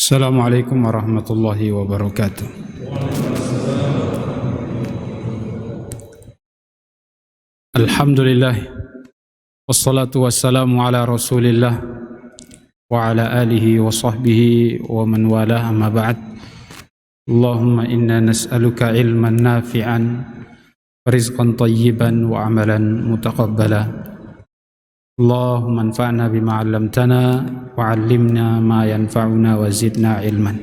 Assalamualaikum warahmatullahi wabarakatuh. Alhamdulillah, wassalatu wassalamu ala rasulillah wa ala alihi wa sahbihi wa man walah, amma ba'd. Allahumma inna nas'aluka ilman nafi'an, rizqan tayyiban wa amalan mutaqabbala. Allahumma anfa'na bima 'allamtana wa 'allimna ma yanfa'una wa zidna ilman.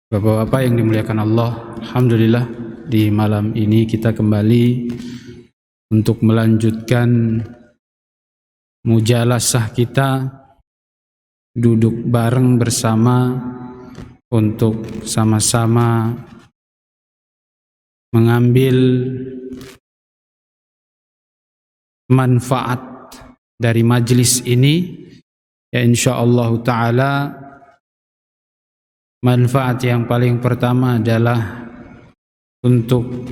Bapak-bapak yang dimuliakan Allah, alhamdulillah di malam ini kita kembali untuk melanjutkan mujalasah kita, duduk bareng bersama untuk sama-sama mengambil manfaat dari majlis ini, ya insyaallah ta'ala. Manfaat yang paling pertama adalah untuk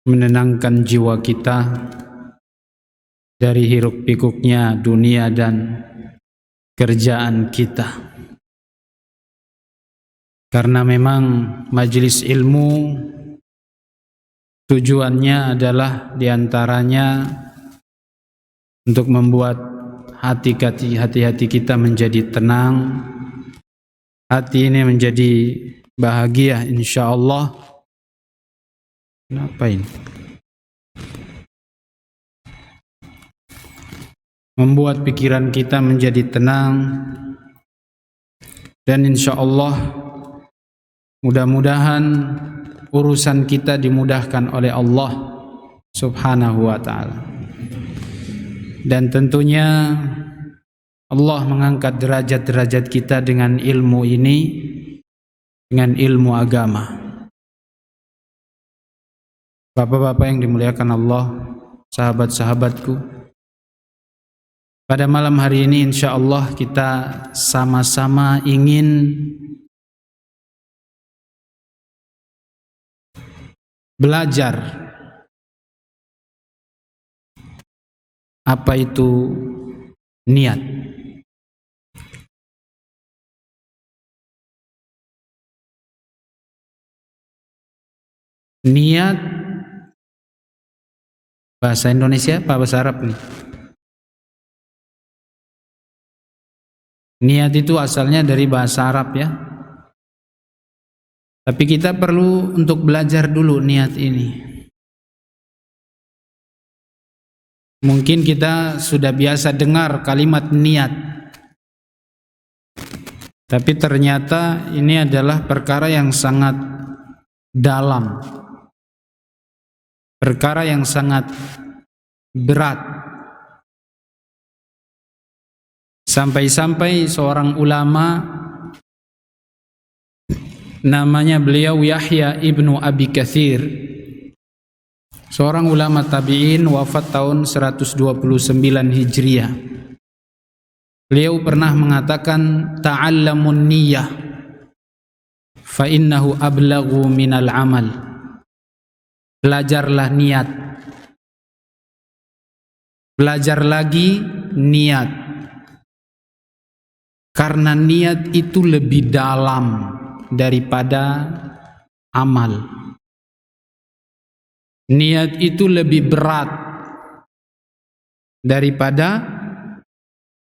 menenangkan jiwa kita dari hiruk pikuknya dunia dan kerjaan kita. Karena memang majelis ilmu tujuannya adalah diantaranya untuk membuat hati-hati kita menjadi tenang, hati ini menjadi bahagia insyaallah. Kenapa ini? Membuat pikiran kita menjadi tenang, dan insyaallah mudah-mudahan urusan kita dimudahkan oleh Allah Subhanahu wa ta'ala. Dan tentunya Allah mengangkat derajat-derajat kita dengan ilmu ini, dengan ilmu agama. Bapak-bapak yang dimuliakan Allah, sahabat-sahabatku, pada malam hari ini insyaallah kita sama-sama ingin belajar apa itu niat. Niat bahasa Indonesia apa bahasa Arab nih? Niat itu asalnya dari bahasa Arab ya. Tapi kita perlu untuk belajar dulu niat ini. Mungkin kita sudah biasa dengar kalimat niat, tapi ternyata ini adalah perkara yang sangat dalam, perkara yang sangat berat. Sampai-sampai seorang ulama, namanya beliau Yahya ibnu Abi Katsir, seorang ulama tabi'in, wafat tahun 129 Hijriah. Beliau pernah mengatakan, ta'allamun niyyah fa innahu ablaghu minal amal. Belajarlah niat. Belajar lagi niat. Karena niat itu lebih dalam daripada amal. Niat itu lebih berat daripada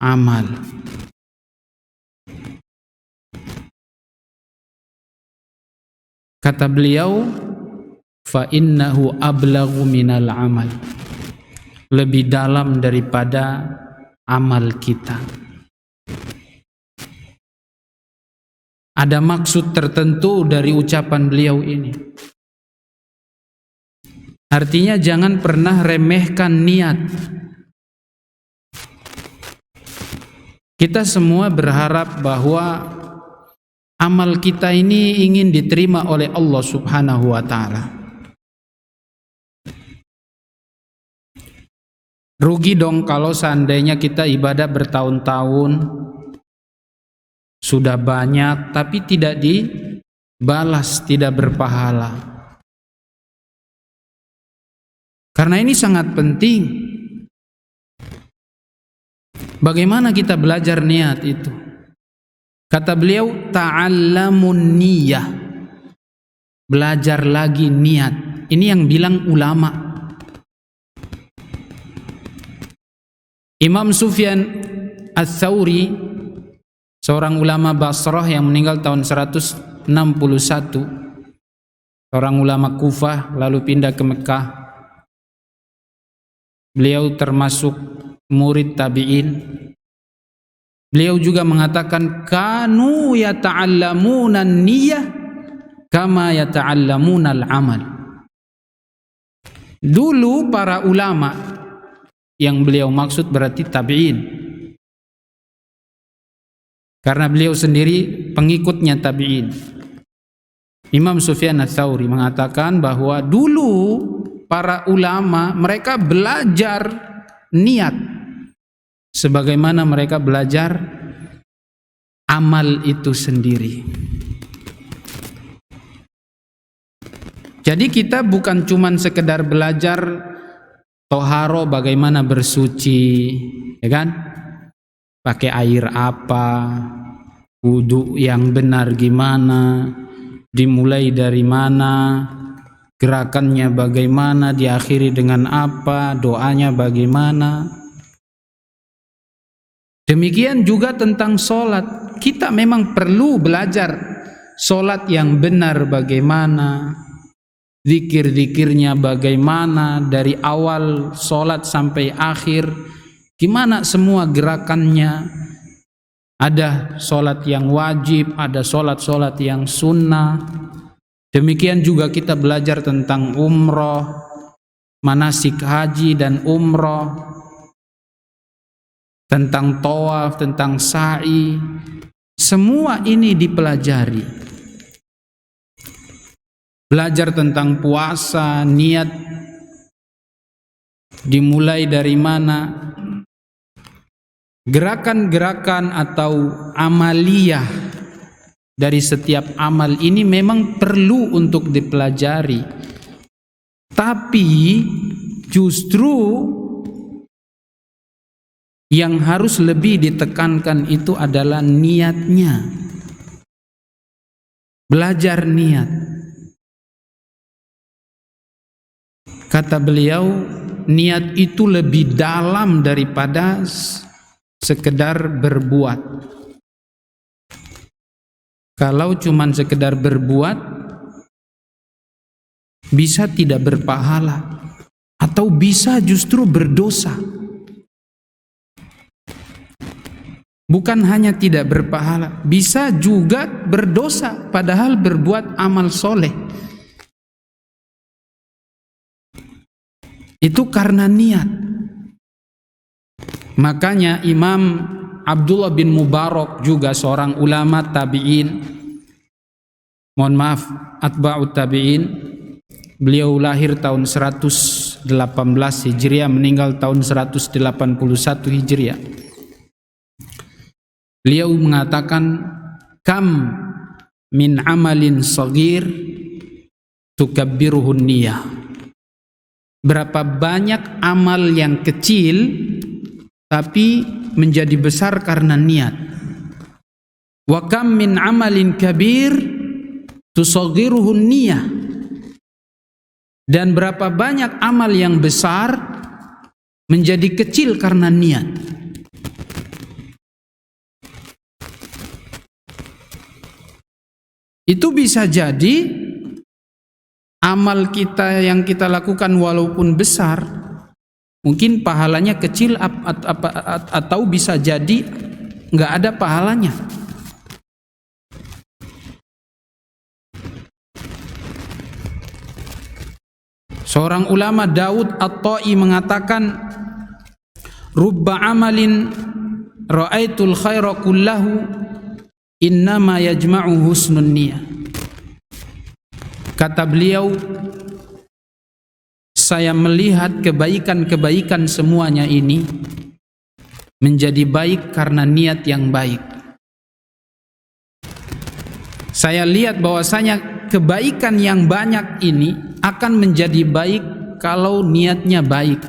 amal. Kata beliau, fa innahu ablaghu minal amal. Lebih dalam daripada amal kita. Ada maksud tertentu dari ucapan beliau ini. Artinya jangan pernah remehkan niat. Kita semua berharap bahwa amal kita ini ingin diterima oleh Allah Subhanahu wa ta'ala. Rugi dong kalau seandainya kita ibadah bertahun-tahun, sudah banyak tapi tidak dibalas, tidak berpahala. Karena ini sangat penting. Bagaimana kita belajar niat itu? Kata beliau, ta'allamun niyah. Belajar lagi niat. Ini yang bilang ulama. Imam Sufyan Ats-Tsauri, seorang ulama Basrah yang meninggal tahun 161, seorang ulama Kufah lalu pindah ke Mekah. Beliau termasuk murid tabi'in. Beliau juga mengatakan kanu yata'allamuna an-niyah kama yata'allamuna al-amal. Dulu para ulama, yang beliau maksud berarti tabi'in, karena beliau sendiri pengikutnya tabi'in. Imam Sufyan Ats-Tsauri mengatakan bahwa dulu para ulama mereka belajar niat sebagaimana mereka belajar amal itu sendiri. Jadi kita bukan cuman sekedar belajar toharo, bagaimana bersuci, ya kan? Pakai air apa, wudu yang benar gimana, dimulai dari mana, gerakannya bagaimana, diakhiri dengan apa, doanya bagaimana. Demikian juga tentang sholat. Kita memang perlu belajar sholat yang benar bagaimana, zikir-zikirnya bagaimana, dari awal sholat sampai akhir, gimana semua gerakannya. Ada sholat yang wajib, ada sholat-sholat yang sunnah. Demikian juga kita belajar tentang umroh, manasik haji dan umroh, tentang tawaf, tentang sa'i. Semua ini dipelajari. Belajar tentang puasa, niat dimulai dari mana, gerakan-gerakan atau amaliyah dari setiap amal ini memang perlu untuk dipelajari. Tapi justru yang harus lebih ditekankan itu adalah niatnya. Belajar niat. Kata beliau, niat itu lebih dalam daripada sekedar berbuat. Kalau cuman sekedar berbuat, bisa tidak berpahala atau bisa justru berdosa. Bukan hanya tidak berpahala, bisa juga berdosa padahal berbuat amal soleh. Itu karena niat. Makanya Imam Abdullah bin Mubarak juga seorang ulama tabi'in, mohon maaf, atba'ut tabi'in. Beliau lahir tahun 118 Hijriah, meninggal tahun 181 Hijriah. Beliau mengatakan, kam min amalin saghir tukabbiruhun niyah. Berapa banyak amal yang kecil tapi menjadi besar karena niat. Wa kam min amalin kabir tusaghiruhun niyah. Dan berapa banyak amal yang besar menjadi kecil karena niat. Itu bisa jadi amal kita yang kita lakukan walaupun besar, mungkin pahalanya kecil atau bisa jadi nggak ada pahalanya. Seorang ulama Daud At-Ta'i mengatakan, rubba amalin ra'aitul khaira kullahu innama yajma'u husnun niyah. Kata beliau, saya melihat kebaikan-kebaikan semuanya ini menjadi baik karena niat yang baik. Saya lihat bahwasanya kebaikan yang banyak ini akan menjadi baik kalau niatnya baik.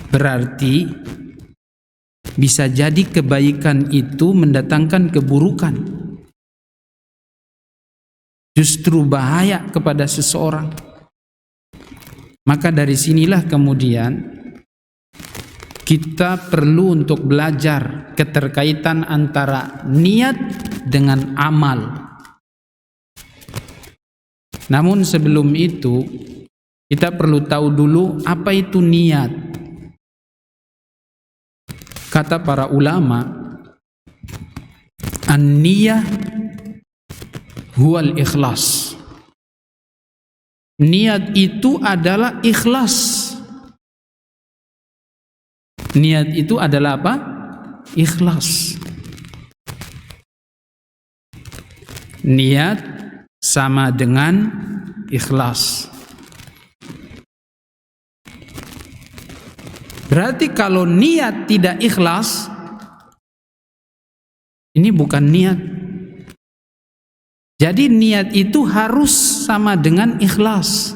Berarti bisa jadi kebaikan itu mendatangkan keburukan, justru bahaya kepada seseorang. Maka dari sinilah kemudian kita perlu untuk belajar keterkaitan antara niat dengan amal. Namun sebelum itu kita perlu tahu dulu apa itu niat. Kata para ulama, an-niyah huwal ikhlas. Niat itu adalah ikhlas. Niat itu adalah apa? Ikhlas. Niat sama dengan ikhlas. Berarti kalau niat tidak ikhlas, ini bukan niat. Jadi niat itu harus sama dengan ikhlas.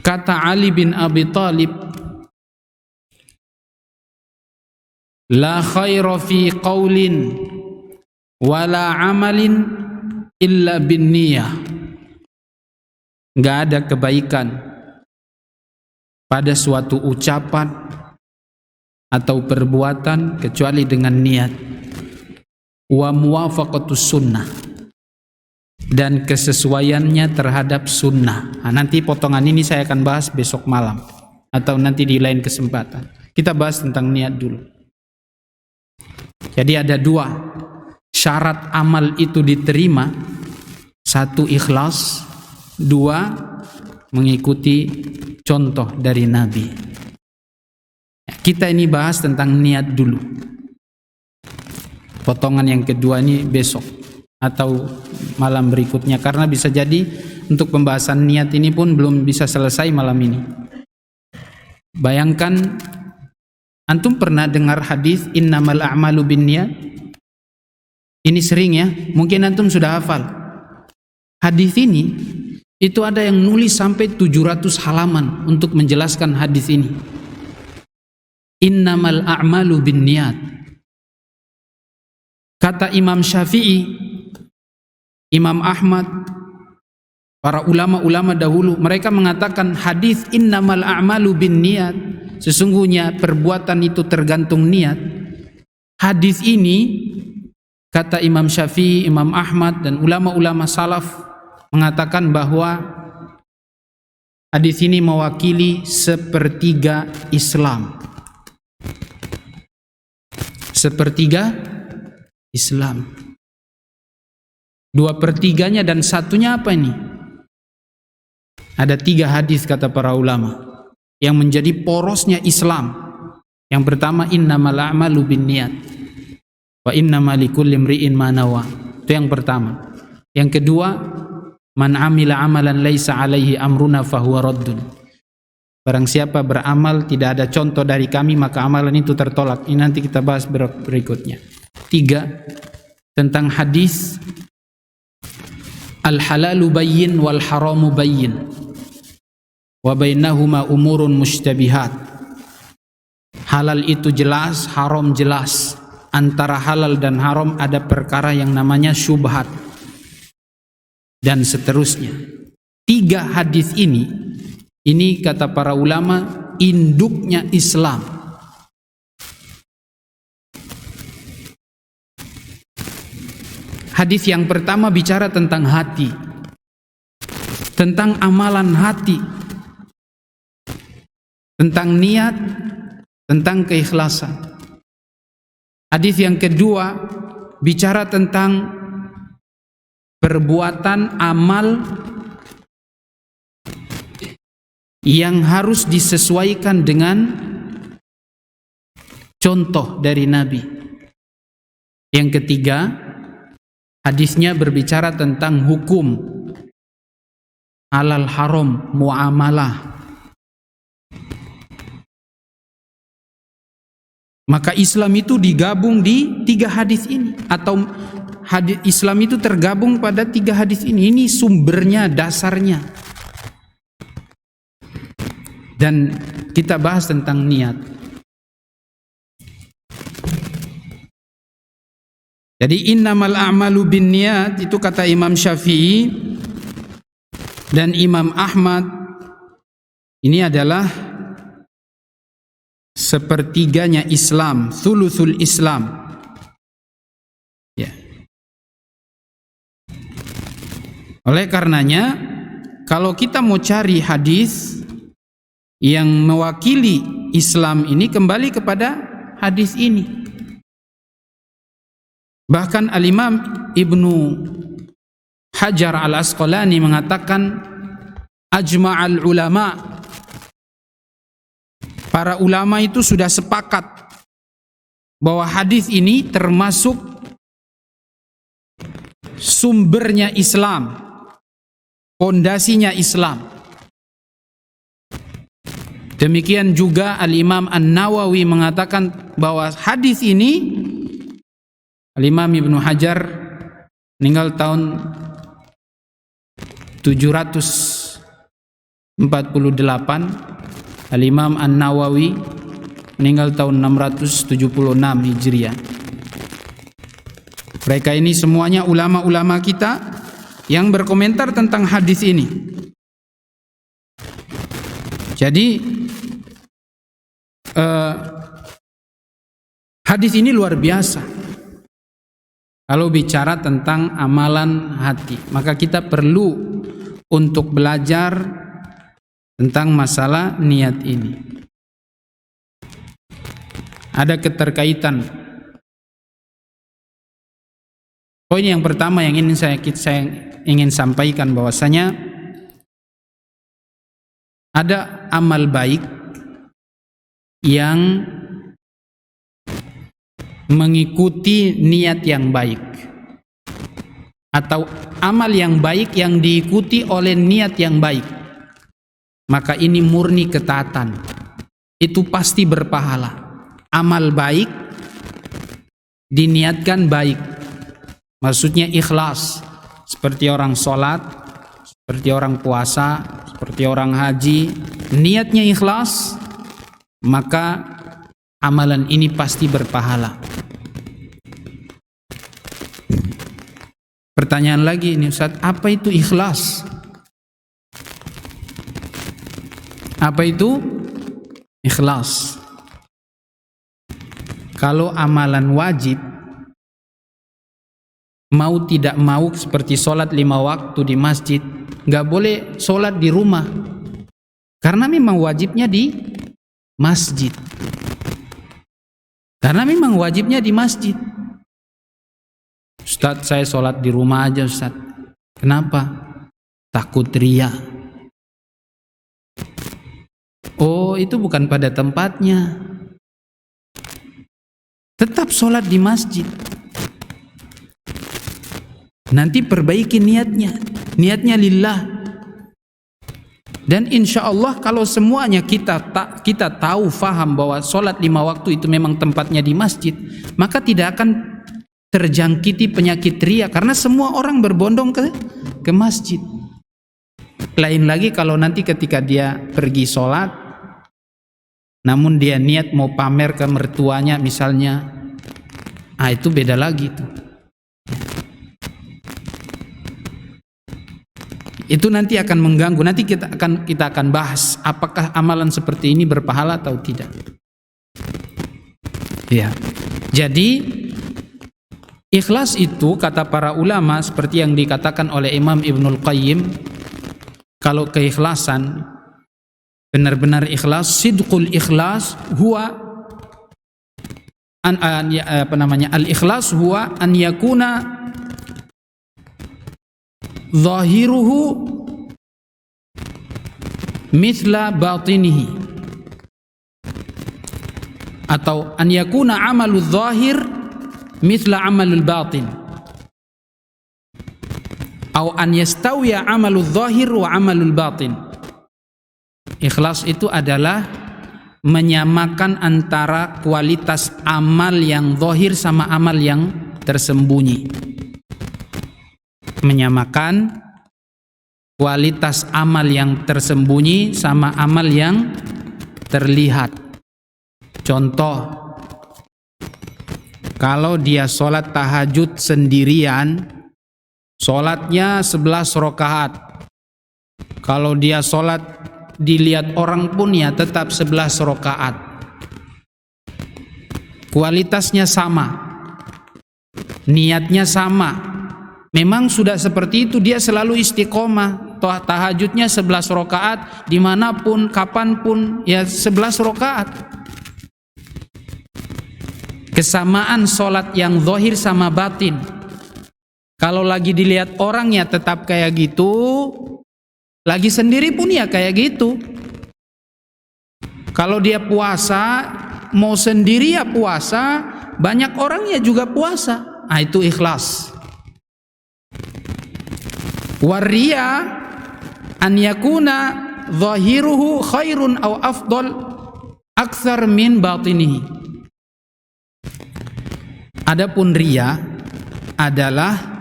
Kata Ali bin Abi Thalib, la khaira fi qaulin wala amalin illa bin niyah. Enggak ada kebaikan pada suatu ucapan atau perbuatan kecuali dengan niat. Wa muwafaqatus sunnah, dan kesesuaiannya terhadap sunnah. Nah, nanti potongan ini saya akan bahas besok malam atau nanti di lain kesempatan. Kita bahas tentang niat dulu. Jadi ada dua syarat amal itu diterima. Satu, ikhlas. Dua, mengikuti contoh dari Nabi. Kita ini bahas tentang niat dulu. Potongan yang kedua ini besok atau malam berikutnya, karena bisa jadi untuk pembahasan niat ini pun belum bisa selesai malam ini. Bayangkan, antum pernah dengar hadis innamal a'malu binniyat? Ini sering ya, mungkin antum sudah hafal. Hadis ini itu ada yang nulis sampai 700 halaman untuk menjelaskan hadis ini. Innamal a'malu binniyat. Kata Imam Syafi'i, Imam Ahmad, para ulama-ulama dahulu, mereka mengatakan hadis innamal a'malu binniyat, sesungguhnya perbuatan itu tergantung niat. Hadis ini, kata Imam Syafi'i, Imam Ahmad dan ulama-ulama salaf mengatakan bahwa hadis ini mewakili sepertiga Islam. Sepertiga Islam. 2/3 dan satunya apa ini? Ada 3 hadis kata para ulama yang menjadi porosnya Islam. Yang pertama, innamal a'malu binniyat wa innamal likulli imri'in ma nawa. Itu yang pertama. Yang kedua, man amila amalan laisa alaihi amruna fahuwa raddun. Barang siapa beramal tidak ada contoh dari kami, maka amalan itu tertolak. Ini nanti kita bahas berikutnya. 3, tentang hadis al-halalu bayyin wal haramu bayyin wa bainahuma umurun mushtabihat. Halal itu jelas, haram jelas. Antara halal dan haram ada perkara yang namanya syubhat, dan seterusnya. 3 hadis ini kata para ulama induknya Islam. Hadis yang pertama bicara tentang hati, tentang amalan hati, tentang niat, tentang keikhlasan. Hadis yang kedua bicara tentang perbuatan amal yang harus disesuaikan dengan contoh dari Nabi. Yang ketiga, hadisnya berbicara tentang hukum halal haram muamalah. Maka Islam itu digabung di 3 hadis ini, atau hadis Islam itu tergabung pada 3 hadis ini. Ini sumbernya, dasarnya. Dan kita bahas tentang niat. Jadi innamal a'malu binniyat itu kata Imam Syafi'i dan Imam Ahmad, ini adalah sepertiganya Islam, thuluthul Islam. Ya. Oleh karenanya, kalau kita mau cari hadis yang mewakili Islam ini, kembali kepada hadis ini. Bahkan Al-Imam Ibnu Hajar Al-Asqalani mengatakan ajma'al ulama, para ulama itu sudah sepakat bahwa hadis ini termasuk sumbernya Islam, pondasinya Islam. Demikian juga Al-Imam An-Nawawi mengatakan bahwa hadis ini, Al-Imam Ibnu Hajar meninggal tahun 748, Al-Imam An-Nawawi meninggal tahun 676 Hijriah. Mereka ini semuanya ulama-ulama kita yang berkomentar tentang hadis ini. Jadi hadis ini luar biasa. Kalau bicara tentang amalan hati, maka kita perlu untuk belajar tentang masalah niat ini. Ada keterkaitan. Poin yang pertama yang ingin saya ingin sampaikan, bahwasanya ada amal baik yang mengikuti niat yang baik, atau amal yang baik yang diikuti oleh niat yang baik, maka ini murni ketaatan, itu pasti berpahala. Amal baik diniatkan baik, maksudnya ikhlas, seperti orang sholat, seperti orang puasa, seperti orang haji, niatnya ikhlas, maka amalan ini pasti berpahala. Pertanyaan lagi ini Ustaz, apa itu ikhlas? Apa itu ikhlas? Kalau amalan wajib, mau tidak mau, seperti sholat 5 waktu di masjid, nggak boleh sholat di rumah, karena memang wajibnya di masjid. Karena memang wajibnya di masjid. Ustaz, saya sholat di rumah aja Ustaz. Kenapa? Takut riya. Oh, itu bukan pada tempatnya. Tetap sholat di masjid. Nanti perbaiki niatnya. Niatnya lillah. Dan insya Allah kalau semuanya kita tahu, faham bahwa sholat 5 waktu itu memang tempatnya di masjid, maka tidak akan terjangkiti penyakit riya, karena semua orang berbondong ke masjid. Lain lagi kalau nanti ketika dia pergi sholat, namun dia niat mau pamer ke mertuanya misalnya, itu beda lagi tuh. Itu nanti akan mengganggu. Nanti kita akan bahas apakah amalan seperti ini berpahala atau tidak. Ya. Jadi ikhlas itu kata para ulama, seperti yang dikatakan oleh Imam Ibnul Qayyim, kalau keikhlasan benar-benar ikhlas, sidqul ikhlas huwa al-ikhlas huwa an yakuna zahiruhu mithla batinihi, atau an yakuna amalu zahir mithla amalul batin, atau an yastawiya amalul zahir wa amalul batin. Ikhlas itu adalah menyamakan antara kualitas amal yang zahir sama amal yang tersembunyi. Menyamakan kualitas amal yang tersembunyi sama amal yang terlihat. Contoh, kalau dia sholat tahajud sendirian, sholatnya 11 rakaat. Kalau dia sholat dilihat orang pun ya tetap 11 rakaat. Kualitasnya sama, niatnya sama. Memang sudah seperti itu, dia selalu istiqomah. Tahajudnya 11 rakaat, dimanapun, kapanpun, ya 11 rakaat. Kesamaan sholat yang zahir sama batin. Kalau lagi dilihat orang ya tetap kayak gitu, lagi sendiri pun ya kayak gitu. Kalau dia puasa, mau sendiri ya puasa, banyak orang ya juga puasa. Nah, itu ikhlas. Wariya an yakuna zahiruhu khairun aw afdal akthar min batinihi. Adapun riya adalah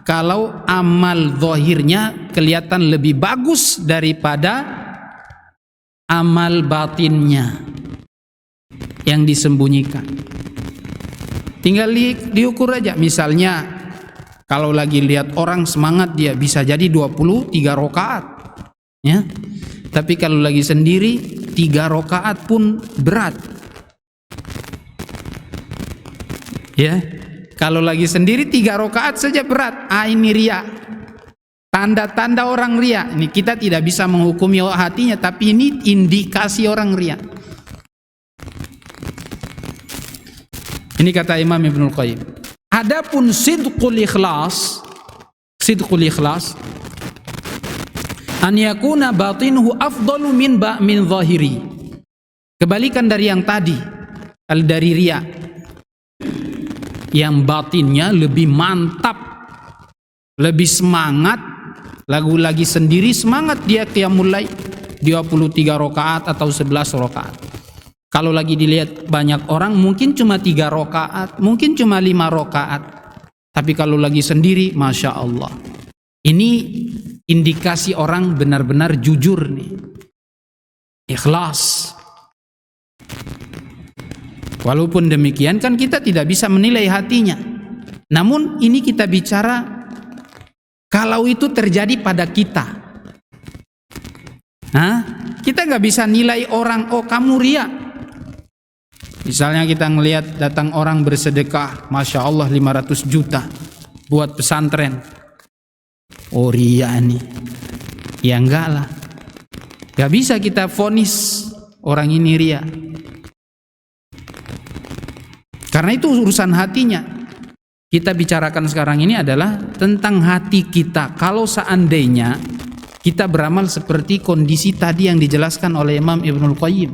kalau amal zahirnya kelihatan lebih bagus daripada amal batinnya yang disembunyikan. Tinggal diukur aja. Misalnya kalau lagi lihat orang semangat, dia bisa jadi 23 rakaat, ya. Tapi kalau lagi sendiri 3 rakaat pun berat, ya. Kalau lagi sendiri 3 rakaat saja berat. Ini riya. Tanda-tanda orang riya. Ini kita tidak bisa menghukumi hatinya, tapi ini indikasi orang riya. Ini kata Imam Ibnul Qayyim. Adapun sidqul ikhlas an yakuna batinuhu afdalu min zahiri. Kebalikan dari yang tadi, dari riya. Yang batinnya lebih mantap, lebih semangat, lagi sendiri semangat dia qiyamul lail 23 rakaat atau 11 rakaat. Kalau lagi dilihat banyak orang mungkin cuma 3 rakaat, mungkin cuma 5 rakaat. Tapi kalau lagi sendiri, Masya Allah. Ini indikasi orang benar-benar jujur nih. Ikhlas. Walaupun demikian kan kita tidak bisa menilai hatinya. Namun ini kita bicara kalau itu terjadi pada kita. Kita nggak bisa nilai orang, oh kamu riya. Misalnya kita ngelihat datang orang bersedekah, Masya Allah 500 juta buat pesantren. Oh riya nih. Ya enggak lah. Gak bisa kita vonis orang ini riya. Karena itu urusan hatinya. Kita bicarakan sekarang ini adalah tentang hati kita. Kalau seandainya kita beramal seperti kondisi tadi yang dijelaskan oleh Imam Ibnul Qayyim.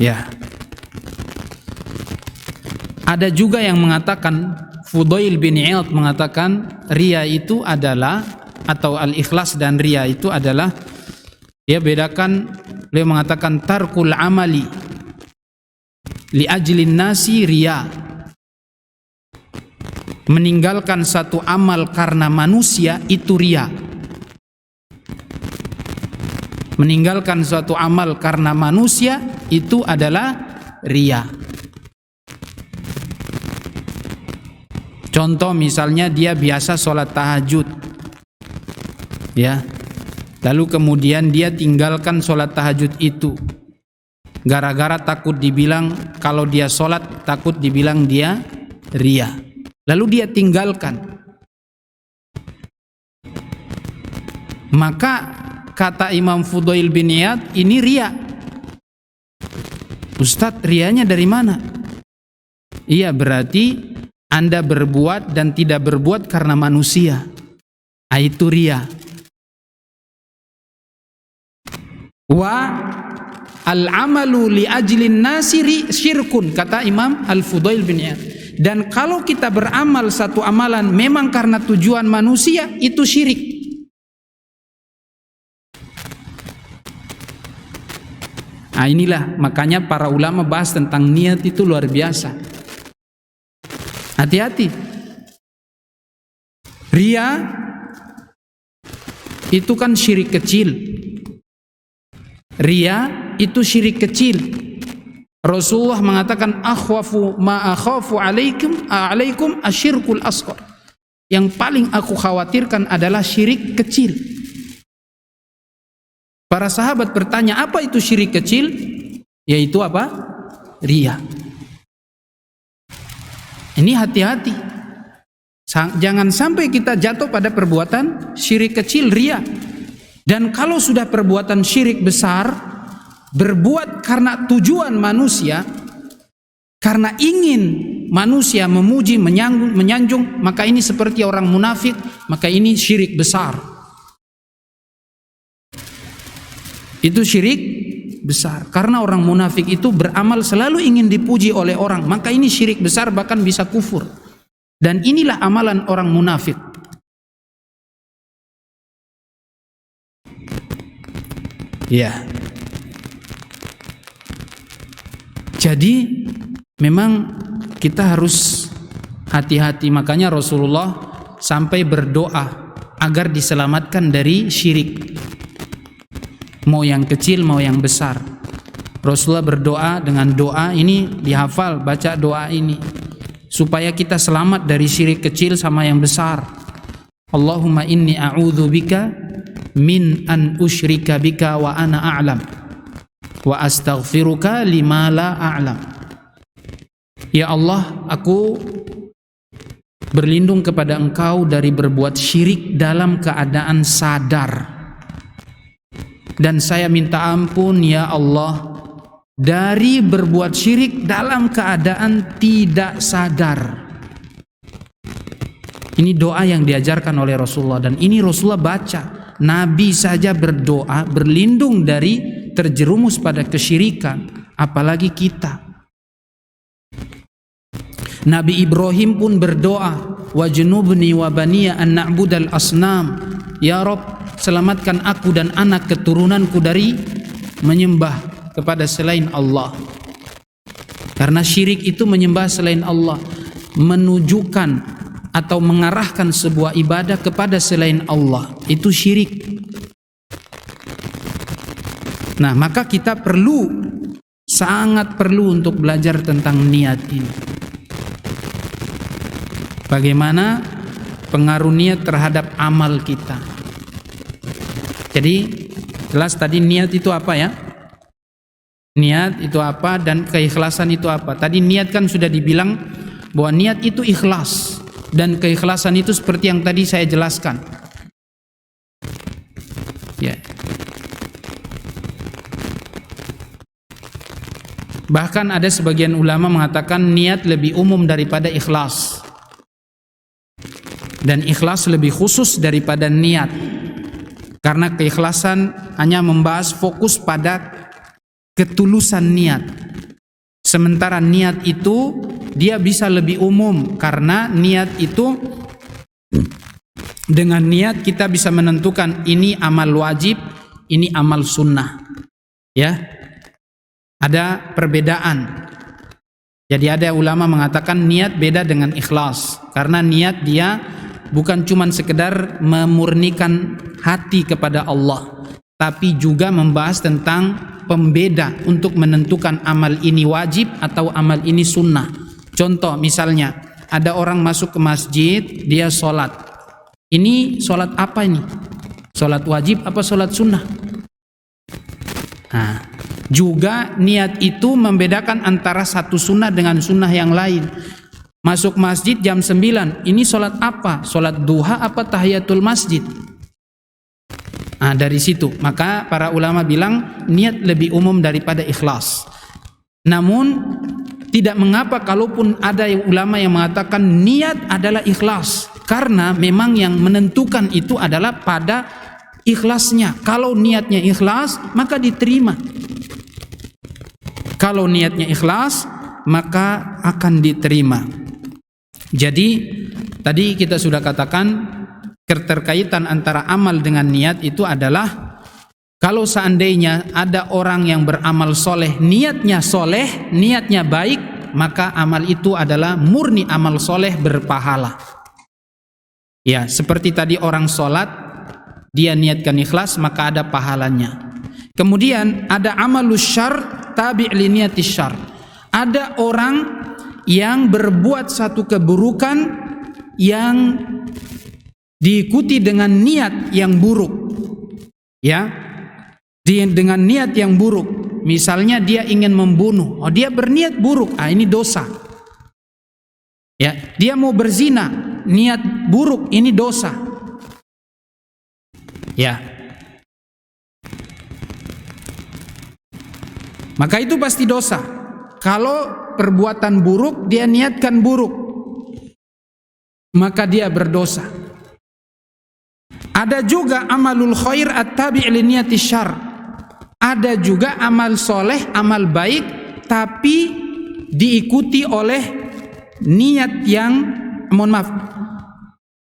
Ya. Ada juga yang mengatakan, Fudail bin Iyad mengatakan riya itu adalah, atau al-ikhlas dan riya itu adalah, dia bedakan, beliau mengatakan tarkul amali li ajlin nasi riya. Meninggalkan satu amal karena manusia itu riya. Meninggalkan suatu amal karena manusia itu adalah riya. Contoh misalnya dia biasa sholat tahajud, ya, lalu kemudian dia tinggalkan sholat tahajud itu gara-gara takut dibilang, kalau dia sholat takut dibilang dia riya, lalu dia tinggalkan. Maka kata Imam Fudail bin Iyad, ini riya. Ustadz, riyanya dari mana? Iya, berarti Anda berbuat dan tidak berbuat karena manusia. Itu riya. Wa al-amalu li ajlin nasi syirkun, kata Imam Al-Fudail bin Iyad. Dan kalau kita beramal satu amalan memang karena tujuan manusia, itu syirik. Nah, inilah makanya para ulama bahas tentang niat itu luar biasa. Hati-hati. Ria itu kan syirik kecil. Ria itu syirik kecil. Rasulullah mengatakan akhwafu ma akhafu alaikum asyirkul asghar. Yang paling aku khawatirkan adalah syirik kecil. Para sahabat bertanya, apa itu syirik kecil? Yaitu apa? Ria. Ini hati-hati. Jangan sampai kita jatuh pada perbuatan syirik kecil, ria. Dan kalau sudah perbuatan syirik besar, berbuat karena tujuan manusia, karena ingin manusia memuji, menyanjung, maka ini seperti orang munafik, maka ini syirik besar. Itu syirik besar. Karena orang munafik itu beramal selalu ingin dipuji oleh orang, maka ini syirik besar, bahkan bisa kufur. Dan inilah amalan orang munafik. Ya. Jadi memang kita harus hati-hati. Makanya Rasulullah sampai berdoa agar diselamatkan dari syirik. Mau yang kecil, mau yang besar. Rasulullah berdoa dengan doa ini, dihafal, baca doa ini supaya kita selamat dari syirik kecil sama yang besar. Allahumma inni a'udzubika min an usyrika bika wa ana a'lam wa astaghfiruka lima la a'lam. Ya Allah, aku berlindung kepada Engkau dari berbuat syirik dalam keadaan sadar. Dan saya minta ampun ya Allah dari berbuat syirik dalam keadaan tidak sadar. Ini doa yang diajarkan oleh Rasulullah, dan ini Rasulullah baca. Nabi saja berdoa berlindung dari terjerumus pada kesyirikan, apalagi kita. Nabi Ibrahim pun berdoa, wajnubni wa baniya an na'budal asnam. Ya Rabb, selamatkan aku dan anak keturunanku dari menyembah kepada selain Allah. Karena syirik itu menyembah selain Allah, menunjukkan atau mengarahkan sebuah ibadah kepada selain Allah, itu syirik. Nah, maka kita sangat perlu untuk belajar tentang niat ini. Bagaimana pengaruh niat terhadap amal kita. Jadi jelas tadi niat itu apa ya? Niat itu apa dan keikhlasan itu apa? Tadi niat kan sudah dibilang bahwa niat itu ikhlas, dan keikhlasan itu seperti yang tadi saya jelaskan. Ya. Bahkan ada sebagian ulama mengatakan niat lebih umum daripada ikhlas. Dan ikhlas lebih khusus daripada niat. Karena keikhlasan hanya membahas fokus pada ketulusan niat. Sementara niat itu dia bisa lebih umum, karena niat itu dengan niat kita bisa menentukan ini amal wajib, ini amal sunnah. Ya. Ada perbedaan. Jadi ada ulama mengatakan niat beda dengan ikhlas, karena niat dia bukan cuma sekedar memurnikan hati kepada Allah, tapi juga membahas tentang pembeda untuk menentukan amal ini wajib atau amal ini sunnah. Contoh misalnya, ada orang masuk ke masjid, dia sholat. Ini sholat apa ini? Sholat wajib apa sholat sunnah? Nah, juga niat itu membedakan antara satu sunnah dengan sunnah yang lain. Masuk masjid jam 9, ini sholat apa? Sholat duha apa tahiyatul masjid? Nah, dari situ maka para ulama bilang niat lebih umum daripada ikhlas. Namun tidak mengapa kalaupun ada ulama yang mengatakan niat adalah ikhlas, karena memang yang menentukan itu adalah pada ikhlasnya. Kalau niatnya ikhlas maka diterima. Kalau niatnya ikhlas maka akan diterima. Jadi tadi kita sudah katakan keterkaitan antara amal dengan niat itu adalah Kalau seandainya ada orang yang beramal soleh, niatnya baik, maka amal itu adalah murni amal soleh berpahala. Ya, seperti tadi orang sholat, dia niatkan ikhlas, maka ada pahalanya. Kemudian ada amalus syarr tabi' li niyatis syarr. Ada orang yang berbuat satu keburukan yang diikuti dengan niat yang buruk. Ya. Dengan niat yang buruk. Misalnya dia ingin membunuh, dia berniat buruk, ini dosa. Ya, dia mau berzina, niat buruk, ini dosa. Ya. Maka itu pasti dosa. Kalau perbuatan buruk dia niatkan buruk, maka dia berdosa. Ada juga amalul khair at-tabi' li niyati syarr. Ada juga amal soleh, amal baik, tapi diikuti oleh niat yang,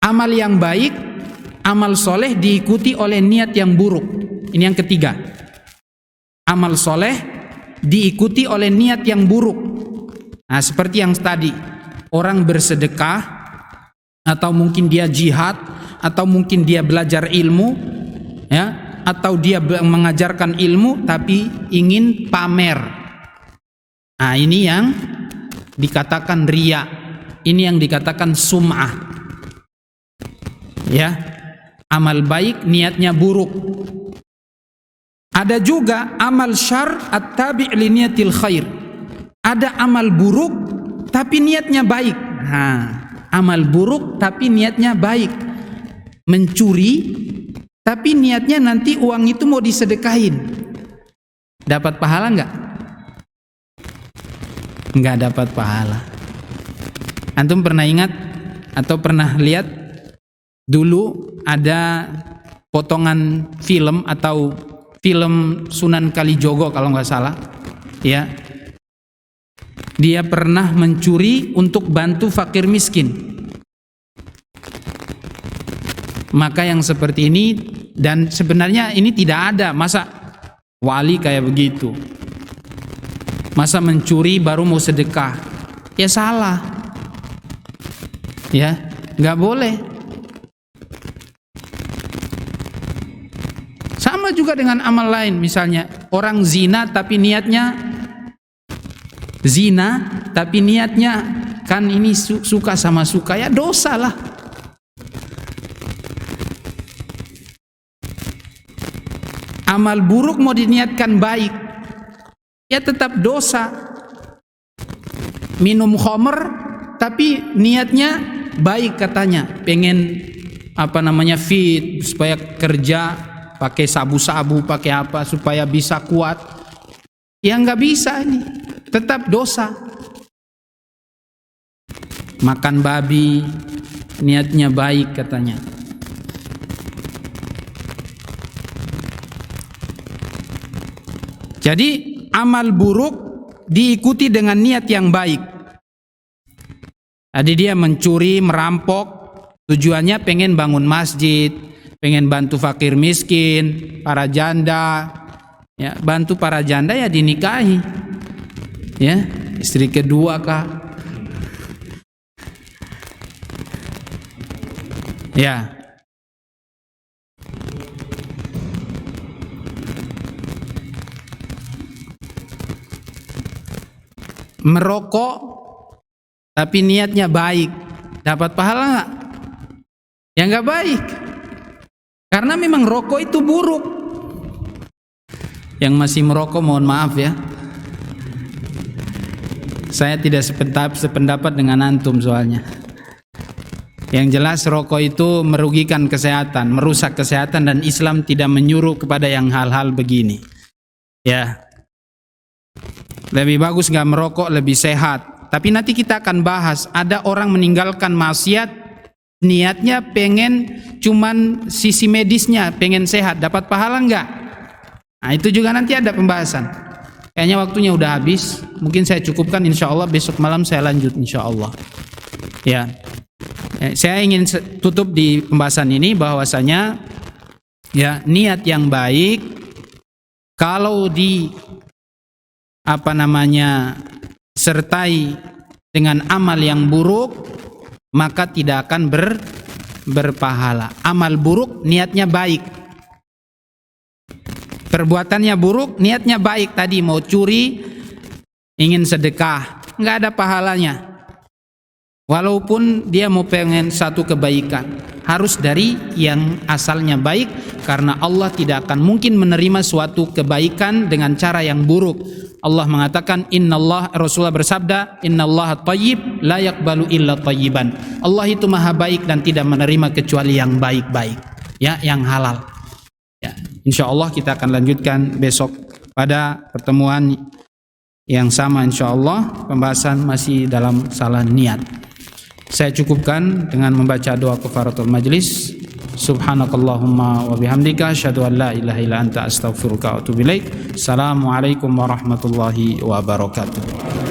amal yang baik, amal soleh diikuti oleh niat yang buruk. Ini yang ketiga. Amal soleh diikuti oleh niat yang buruk. Nah, seperti yang tadi, orang bersedekah, atau mungkin dia jihad, atau mungkin dia belajar ilmu, ya, atau dia mengajarkan ilmu tapi ingin pamer. Nah, ini yang dikatakan riya. Ini yang dikatakan sum'ah. Ya, amal baik niatnya buruk. Ada juga amal syarr at-tabi' li niyatil khair. Ada amal buruk tapi niatnya baik. Nah, amal buruk tapi niatnya baik. Mencuri tapi niatnya nanti uang itu mau disedekahin. Dapat pahala enggak? Enggak dapat pahala. Antum pernah ingat atau pernah lihat dulu ada potongan film atau film Sunan Kalijogo kalau nggak salah, ya. Dia pernah mencuri untuk bantu fakir miskin. Maka yang seperti ini, dan sebenarnya ini tidak ada, masa wali kayak begitu, masa mencuri baru mau sedekah, ya salah, ya nggak boleh. Sama juga dengan amal lain, misalnya orang zina tapi niatnya kan ini suka sama suka, ya dosa lah. Amal buruk mau diniatkan baik, ya tetap dosa. Minum khamr tapi niatnya baik, katanya pengen fit supaya kerja, pakai sabu-sabu, pakai apa supaya bisa kuat. Ya nggak bisa, ini tetap dosa. Makan babi niatnya baik, katanya. Jadi amal buruk diikuti dengan niat yang baik. Tadi dia mencuri, merampok, tujuannya pengen bangun masjid, pengen bantu fakir miskin, para janda, ya, bantu para janda ya dinikahi, ya, istri kedua kah, ya. Merokok tapi niatnya baik, dapat pahala nggak? Ya nggak baik, karena memang rokok itu buruk. Yang masih merokok mohon maaf ya, saya tidak sependapat dengan antum soalnya. Yang jelas rokok itu merugikan kesehatan, merusak kesehatan, dan Islam tidak menyuruh kepada yang hal-hal begini. Ya, lebih bagus nggak merokok, lebih sehat. Tapi nanti kita akan bahas, ada orang meninggalkan maksiat, niatnya pengen cuman sisi medisnya, pengen sehat, dapat pahala nggak? Nah, itu juga nanti ada pembahasan. Kayaknya waktunya udah habis, mungkin saya cukupkan, insya Allah besok malam saya lanjut insya Allah. Ya, saya ingin tutup di pembahasan ini bahwasanya ya niat yang baik Kalau sertai dengan amal yang buruk, maka tidak akan berpahala. Amal buruk niatnya baik, perbuatannya buruk niatnya baik, tadi mau curi, ingin sedekah, nggak ada pahalanya. Walaupun dia mau pengen satu kebaikan, harus dari yang asalnya baik, karena Allah tidak akan mungkin menerima suatu kebaikan dengan cara yang buruk. Allah mengatakan, Rasulullah bersabda, innallaha thayyib la yaqbalu illa thayyiban. Allah itu maha baik dan tidak menerima kecuali yang baik-baik, ya, yang halal. Ya, insyaallah kita akan lanjutkan besok pada pertemuan yang sama, insyaallah pembahasan masih dalam salah niat. Saya cukupkan dengan membaca doa kafaratul majlis. Subhanakallahumma wa bihamdika asyhadu an la ilaha illa anta astaghfiruka wa atubu ilaik. Assalamualaikum warahmatullahi wabarakatuh.